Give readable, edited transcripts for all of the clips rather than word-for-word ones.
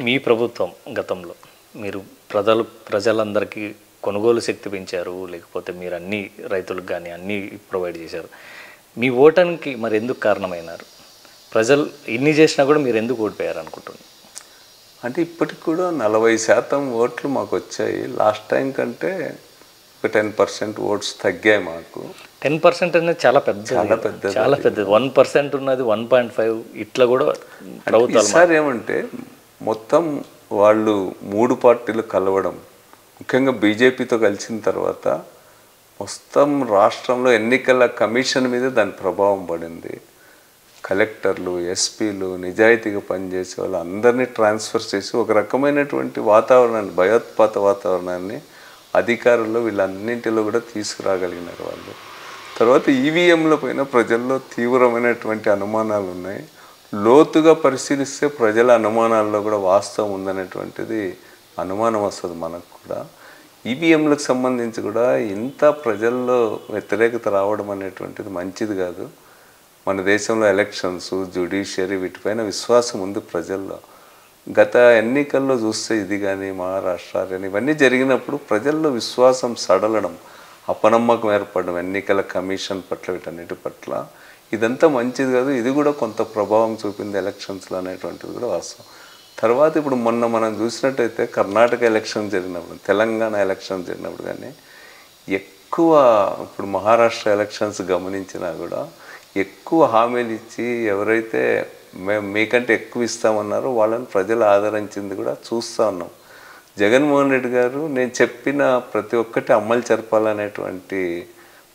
మీ ప్రభుత్వం గతంలో మీరు ప్రజలందరికీ కొనుగోలు శక్తి పెంచారు, లేకపోతే మీరు అన్ని రైతులకు కానీ అన్నీ ప్రొవైడ్ చేశారు. మీ ఓటానికి మరి ఎందుకు కారణమైనారు? ప్రజలు ఇన్ని చేసినా కూడా మీరు ఎందుకు ఓడిపోయారు అనుకుంటున్నారు? అంటే ఇప్పటికి కూడా 40% ఓట్లు మాకు వచ్చాయి. లాస్ట్ టైం కంటే ఒక 10% ఓట్స్ తగ్గాయి మాకు. 10% అనేది చాలా పెద్దది. చాలా పెద్దది. 1% ఉన్నది 1.5 ఇట్లా కూడా ప్రభుత్వాలు. ఈసారి ఏమంటే మొత్తం వాళ్ళు 3 పార్టీలు కలవడం, ముఖ్యంగా బీజేపీతో కలిసిన తర్వాత మొత్తం రాష్ట్రంలో ఎన్నికల కమిషన్ మీద దాని ప్రభావం పడింది. కలెక్టర్లు, ఎస్పీలు, నిజాయితీగా పనిచేసే వాళ్ళు అందరినీ ట్రాన్స్ఫర్ చేసి ఒక రకమైనటువంటి వాతావరణాన్ని, భయోత్పాత వాతావరణాన్ని అధికారులు వీళ్ళన్నింటిలో కూడా తీసుకురాగలిగినారు వాళ్ళు. తర్వాత ఈవీఎంల పైన ప్రజల్లో తీవ్రమైనటువంటి అనుమానాలు ఉన్నాయి. లోతుగా పరిశీలిస్తే ప్రజల అనుమానాల్లో కూడా వాస్తవం ఉందనేటువంటిది అనుమానం వస్తుంది మనకు కూడా. ఈవీఎంలకు సంబంధించి కూడా ఇంత ప్రజల్లో వ్యతిరేకత రావడం అనేటువంటిది మంచిది కాదు. మన దేశంలో ఎలక్షన్స్, జ్యుడిషియరీ వీటిపైన విశ్వాసం ఉంది ప్రజల్లో. గత ఎన్నికల్లో చూస్తే ఇది కానీ మహారాష్ట్ర కానీ ఇవన్నీ జరిగినప్పుడు ప్రజల్లో విశ్వాసం సడలడం, అపనమ్మకం ఏర్పడడం ఎన్నికల కమిషన్ పట్ల, వీటన్నిటి పట్ల ఇదంతా మంచిది కాదు. ఇది కూడా కొంత ప్రభావం చూపింది ఎలక్షన్స్లో అనేటువంటిది కూడా వాస్తవం. తర్వాత ఇప్పుడు మొన్న మనం చూసినట్టయితే కర్ణాటక ఎలక్షన్ జరిగినప్పుడు, తెలంగాణ ఎలక్షన్ జరిగినప్పుడు కానీ ఎక్కువ, ఇప్పుడు మహారాష్ట్ర ఎలక్షన్స్ గమనించినా కూడా ఎక్కువ హామీలు ఇచ్చి ఎవరైతే మేము మీకంటే ఎక్కువ ఇస్తామన్నారో వాళ్ళని ప్రజలు ఆదరించింది కూడా చూస్తూ ఉన్నాం. జగన్మోహన్ రెడ్డి గారు నేను చెప్పిన ప్రతి ఒక్కటి అమలు జరపాలనేటువంటి,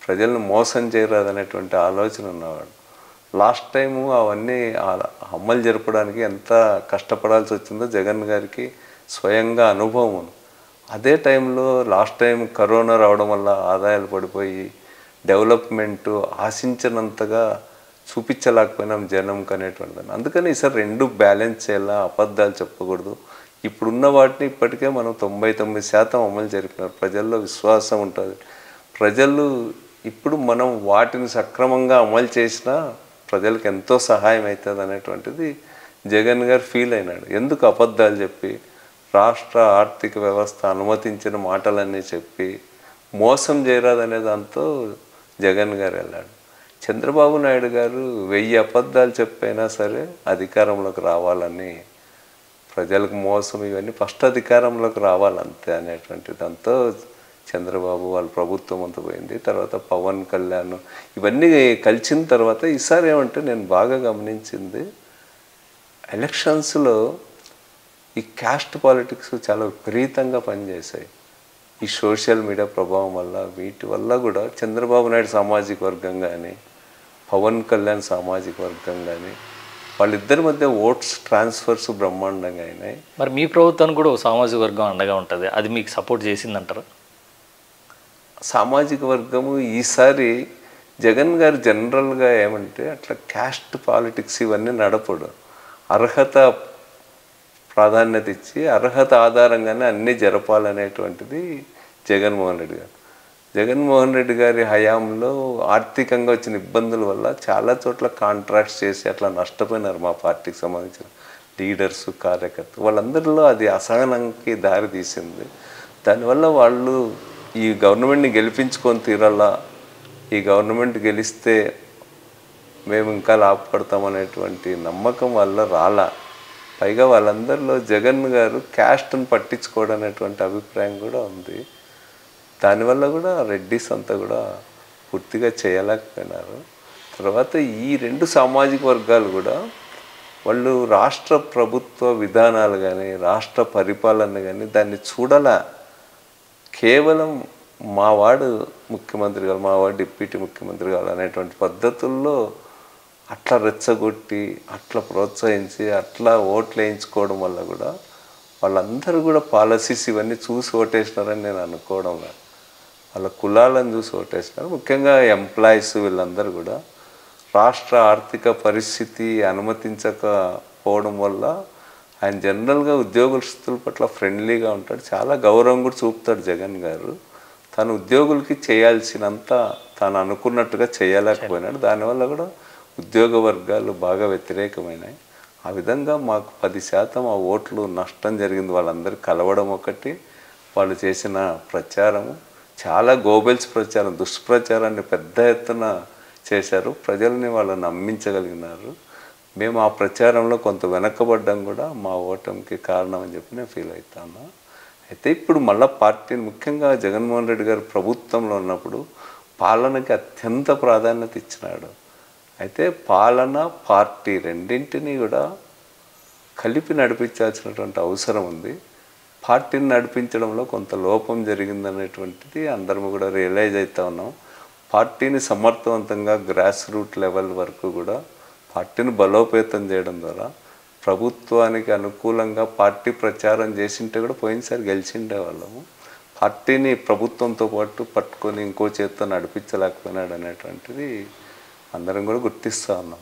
ప్రజలను మోసం చేయరాదనేటువంటి ఆలోచన ఉన్నవాడు. లాస్ట్ టైము అవన్నీ అమలు జరపడానికి ఎంత కష్టపడాల్సి వచ్చిందో జగన్ గారికి స్వయంగా అనుభవం ఉంది. అదే టైంలో లాస్ట్ టైం కరోనా రావడం వల్ల ఆదాయాలు పడిపోయి డెవలప్మెంటు ఆశించినంతగా చూపించలేకపోయినాం జనంకి అనేటువంటిది. అందుకని ఈసారి రెండు బ్యాలెన్స్ చేయాలా, అబద్ధాలు చెప్పకూడదు. ఇప్పుడున్న వాటిని ఇప్పటికే మనం 99% అమలు జరిపినారు. ప్రజల్లో విశ్వాసం ఉంటుంది. ప్రజలు ఇప్పుడు మనం వాటిని సక్రమంగా అమలు చేసినా ప్రజలకు ఎంతో సహాయం అవుతుంది అనేటువంటిది జగన్ గారు ఫీల్ అయినాడు. ఎందుకు అబద్ధాలు చెప్పి రాష్ట్ర ఆర్థిక వ్యవస్థ అనుమతించిన మాటలన్నీ చెప్పి మోసం చేయరాదనే దాంతో జగన్ గారు వెళ్ళాడు. చంద్రబాబు నాయుడు గారు 1000 అబద్ధాలు చెప్పైనా సరే అధికారంలోకి రావాలని, ప్రజలకు మోసం ఇవన్నీ ఫస్ట్ అధికారంలోకి రావాలంతే అనేటువంటి దాంతో చంద్రబాబు వాళ్ళ ప్రభుత్వం అంతా పోయింది. తర్వాత పవన్ కళ్యాణ్ ఇవన్నీ కలిసిన తర్వాత ఈసారి ఏమంటే నేను బాగా గమనించింది, ఎలక్షన్స్లో ఈ క్యాస్ట్ పాలిటిక్స్ చాలా విపరీతంగా పనిచేశాయి. ఈ సోషల్ మీడియా ప్రభావం వల్ల, వీటి వల్ల కూడా చంద్రబాబు నాయుడు సామాజిక వర్గం కానీ పవన్ కళ్యాణ్ సామాజిక వర్గం కానీ వాళ్ళిద్దరి మధ్య ఓట్స్ ట్రాన్స్ఫర్స్ బ్రహ్మాండంగా అయినాయి. మరి మీ ప్రభుత్వానికి కూడా సామాజిక వర్గం అండగా ఉంటుంది, అది మీకు సపోర్ట్ చేసిందంటారా? సామాజిక వర్గము ఈసారి జగన్ గారు జనరల్గా ఏమంటే అట్లా క్యాస్ట్ పాలిటిక్స్ ఇవన్నీ నడపడు. అర్హత ప్రాధాన్యత ఇచ్చి అర్హత ఆధారంగానే అన్నీ జరపాలనేటువంటిది జగన్మోహన్ రెడ్డి గారు. జగన్మోహన్ రెడ్డి గారి హయాంలో ఆర్థికంగా వచ్చిన ఇబ్బందుల వల్ల చాలా చోట్ల కాంట్రాక్ట్స్ చేసి అట్లా నష్టపోయినారు మా పార్టీకి సంబంధించిన లీడర్స్, కార్యకర్తలు. వాళ్ళందరిలో అది అసహనానికి దారి తీసింది. దానివల్ల వాళ్ళు ఈ గవర్నమెంట్ని గెలిపించుకొని తీరాలా, ఈ గవర్నమెంట్ గెలిస్తే మేము ఇంకా లాభపడతామనేటువంటి నమ్మకం వల్ల రాలా. పైగా వాళ్ళందరిలో జగన్ గారు క్యాస్ట్ని పట్టించుకోవడం అనేటువంటి అభిప్రాయం కూడా ఉంది. దానివల్ల కూడా రెడ్డిస్ అంతా కూడా పూర్తిగా చేయలేకపోయినారు. తర్వాత ఈ రెండు సామాజిక వర్గాలు కూడా వాళ్ళు రాష్ట్ర ప్రభుత్వ విధానాలు కానీ రాష్ట్ర పరిపాలన కానీ దాన్ని చూడాలా. కేవలం మావాడు ముఖ్యమంత్రి కావాలి, మావాడు డిప్యూటీ ముఖ్యమంత్రి కావాలి అనేటువంటి పద్ధతుల్లో అట్లా రెచ్చగొట్టి అట్లా ప్రోత్సహించి అట్లా ఓట్లు వేయించుకోవడం వల్ల కూడా వాళ్ళందరూ కూడా పాలసీస్ ఇవన్నీ చూసి ఓటేసినారని నేను అనుకోవడం లేదు. వాళ్ళ కులాలను చూసి ఓటేసినారు. ముఖ్యంగా ఎంప్లాయీస్ వీళ్ళందరూ కూడా రాష్ట్ర ఆర్థిక పరిస్థితి అనుమతించకపోవడం వల్ల ఆయన జనరల్గా ఉద్యోగస్తుల పట్ల ఫ్రెండ్లీగా ఉంటాడు, చాలా గౌరవం కూడా చూపుతాడు జగన్ గారు. తను ఉద్యోగులకి చేయాల్సినంత తాను అనుకున్నట్టుగా చేయలేకపోయినాడు. దానివల్ల కూడా ఉద్యోగ వర్గాలు బాగా వ్యతిరేకమైనాయి. ఆ విధంగా మాకు 10% ఆ ఓట్లు నష్టం జరిగింది. వాళ్ళందరూ కలవడం ఒకటి, వాళ్ళు చేసిన ప్రచారము చాలా గోబెల్స్ ప్రచారం, దుష్ప్రచారాన్ని పెద్ద ఎత్తున చేశారు. ప్రజల్ని వాళ్ళు నమ్మించగలిగినారు. మేము ఆ ప్రచారంలో కొంత వెనకబడ్డం కూడా మా ఓటమికి కారణం అని చెప్పి నేను ఫీల్ అవుతాను. అయితే ఇప్పుడు మళ్ళీ పార్టీని, ముఖ్యంగా జగన్మోహన్ రెడ్డి గారు ప్రభుత్వంలో ఉన్నప్పుడు పాలనకి అత్యంత ప్రాధాన్యత ఇచ్చినాడు. అయితే పాలన, పార్టీ రెండింటినీ కూడా కలిపి నడిపించాల్సినటువంటి అవసరం ఉంది. పార్టీని నడిపించడంలో కొంత లోపం జరిగిందనేటువంటిది అందరం కూడా రియలైజ్ అవుతా ఉన్నాం. పార్టీని సమర్థవంతంగా గ్రాస్ రూట్ లెవెల్ వరకు కూడా పార్టీని బలోపేతం చేయడం ద్వారా ప్రభుత్వానికి అనుకూలంగా పార్టీ ప్రచారం చేసింటే కూడా పోయినసారి గెలిచిండే వాళ్ళము. పార్టీని ప్రభుత్వంతో పాటు పట్టుకొని ఇంకో చేత్తో నడిపించలేకపోయినాడు అనేటువంటిది అందరం కూడా గుర్తిస్తూ ఉన్నాం.